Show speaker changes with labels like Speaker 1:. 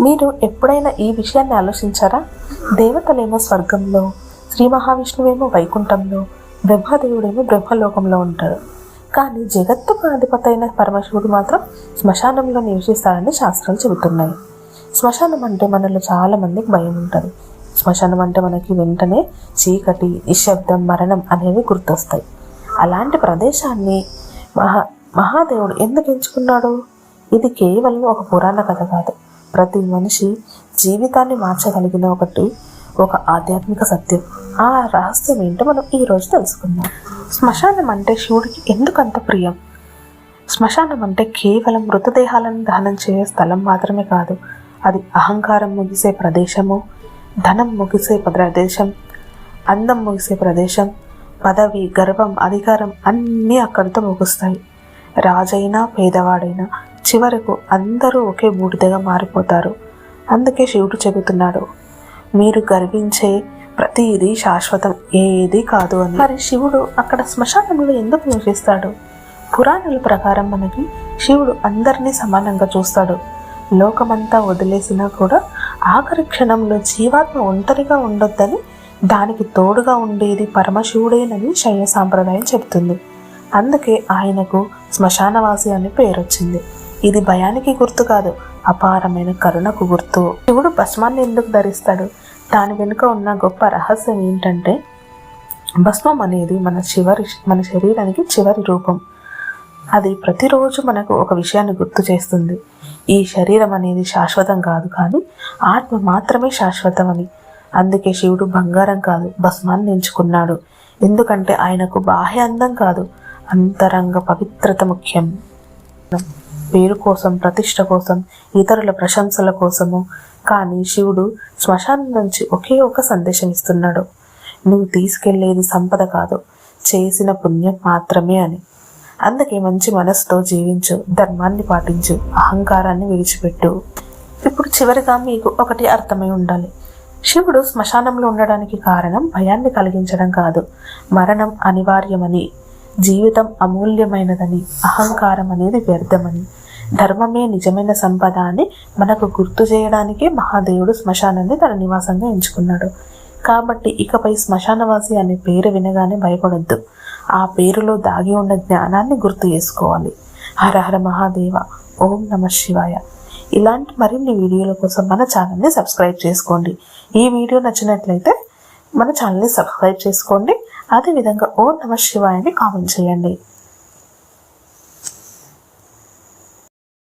Speaker 1: మీరు ఎప్పుడైనా ఈ విషయాన్ని ఆలోచించారా? దేవతలేమో స్వర్గంలో, శ్రీ మహావిష్ణువేమో వైకుంఠంలో, బ్రహ్మదేవుడేమో బ్రహ్మలోకంలో ఉంటాడు. కానీ జగత్తుకు అధిపతి అయిన పరమశివుడు మాత్రం శ్మశానంలో నివసిస్తాడని శాస్త్రాలు చెబుతున్నాయి. శ్మశానం అంటే మనలో చాలా మందికి భయం ఉంటుంది. శ్మశానం అంటే మనకి వెంటనే చీకటి, నిశ్శబ్దం, మరణం అనేవి గుర్తొస్తాయి. అలాంటి ప్రదేశాన్ని మహాదేవుడు ఎందుకు ఎంచుకున్నాడు? ఇది కేవలం ఒక పురాణ కథ కాదు. ప్రతి మనిషి జీవితాన్ని మార్చగలిగిన ఒక ఆధ్యాత్మిక సత్యం. ఆ రహస్యం ఏంటో మనం ఈరోజు తెలుసుకుందాం. శ్మశానం అంటే శివుడికి ఎందుకంత ప్రియం? శ్మశానం అంటే కేవలం మృతదేహాలను దహనం చేసే స్థలం మాత్రమే కాదు. అది అహంకారం ముగిసే ప్రదేశము, ధనం ముగిసే ప్రదేశం, అందం ముగిసే ప్రదేశం, పదవి, గర్వం, అధికారం అన్నీ అక్కడితో ముగుస్తాయి. రాజైనా పేదవాడైనా చివరకు అందరూ ఒకే బూడిదగా మారిపోతారు. అందుకే శివుడు చెబుతున్నాడు, మీరు గర్వించే ప్రతిదీ శాశ్వతం, ఏది కాదు అని. మరి శివుడు అక్కడ శ్మశానంలో ఎందుకు నివసిస్తాడు? పురాణాల ప్రకారం మనకి శివుడు అందరినీ సమానంగా చూస్తాడు. లోకమంతా వదిలేసినా కూడా ఆఖరి క్షణంలో జీవాత్మ ఒంటరిగా ఉండొద్దని, దానికి తోడుగా ఉండేది పరమశివుడేనని శైవ సాంప్రదాయం చెబుతుంది. అందుకే ఆయనకు శ్మశానవాసి అని పేరొచ్చింది. ఇది భయానికి గుర్తు కాదు, అపారమైన కరుణకు గుర్తు. శివుడు భస్మాన్ని ఎందుకు ధరిస్తాడు? దాని వెనుక ఉన్న గొప్ప రహస్యం ఏంటంటే, భస్మం అనేది మన శరీరానికి చివరి రూపం. అది ప్రతిరోజు మనకు ఒక విషయాన్ని గుర్తు చేస్తుంది. ఈ శరీరం అనేది శాశ్వతం కాదు, కానీ ఆత్మ మాత్రమే శాశ్వతం అని. అందుకే శివుడు బంగారం కాదు, భస్మాన్ని ఎంచుకున్నాడు. ఎందుకంటే ఆయనకు బాహ్య అందం కాదు, అంతరంగ పవిత్రత ముఖ్యం. పేరు కోసం, ప్రతిష్ట కోసం, ఇతరుల ప్రశంసల కోసము. కానీ శివుడు శ్మశానం నుంచి ఒకే ఒక సందేశం ఇస్తున్నాడు, నువ్వు తీసుకెళ్లేది సంపద కాదు, చేసిన పుణ్యం మాత్రమే అని. అందుకే మంచి మనసుతో జీవించు, ధర్మాన్ని పాటించు, అహంకారాన్ని విడిచిపెట్టు. ఇప్పుడు చివరిగా మీకు ఒకటి అర్థమై ఉండాలి. శివుడు శ్మశానంలో ఉండడానికి కారణం భయాన్ని కలిగించడం కాదు, మరణం అనివార్యమని, జీవితం అమూల్యమైనదని, అహంకారం అనేది వ్యర్థమని, ధర్మమే నిజమైన సంపద అని మనకు గుర్తు చేయడానికే మహాదేవుడు శ్మశానాన్ని తన నివాసంగా ఎంచుకున్నాడు. కాబట్టి ఇకపై శ్మశానవాసి అనే పేరు వినగానే భయపడొద్దు. ఆ పేరులో దాగి ఉన్న జ్ఞానాన్ని గుర్తు చేసుకోవాలి. హర హర మహాదేవ, ఓం నమః శివాయ. ఇలాంటి మరిన్ని వీడియోల కోసం మన ఛానల్ని సబ్స్క్రైబ్ చేసుకోండి. ఈ వీడియో నచ్చినట్లయితే మన ఛానల్ని సబ్స్క్రైబ్ చేసుకోండి. అదేవిధంగా ఓం నమః శివాయ అని కామెంట్ చేయండి.